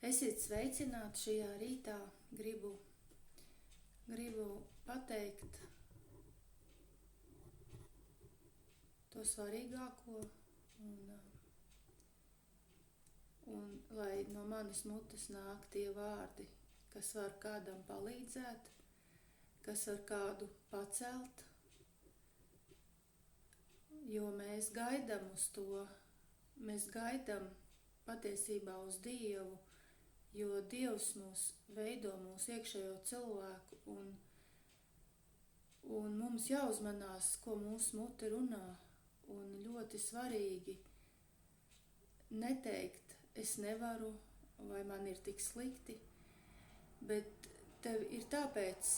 Esiet sveicināti šajā rītā. Gribu pateikt to svarīgāko un lai no manas mutes nāk tie vārdi, kas var kādam palīdzēt, kas var kādu pacelt, jo mēs gaidām uz to, mēs gaidām patiesībā uz Dievu, jo Dievs mūs veido mūsu iekšējo cilvēku un mums jāuzmanās, ko mūsu mute runā, un ļoti svarīgi neteikt, es nevaru, vai man ir tik slikti, bet tev ir tāpēc,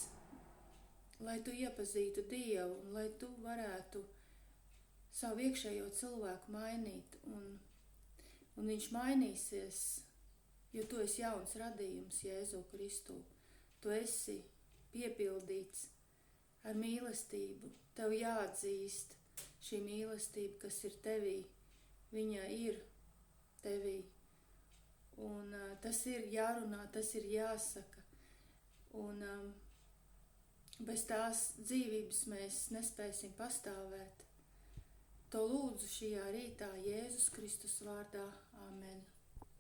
lai tu iepazītu Dievu un lai tu varētu savu iekšējo cilvēku mainīt, un viņš mainīsies, jo tu esi jauns radījums Jēzu Kristu. Tu esi piepildīts ar mīlestību. Tev jāatzīst šī mīlestība, kas ir tevī. Viņa ir tevī. Un tas ir jārunā, tas ir jāsaka. Un bez tās dzīvības mēs nespēsim pastāvēt. To lūdzu šajā rītā Jēzus Kristus vārdā. Āmen.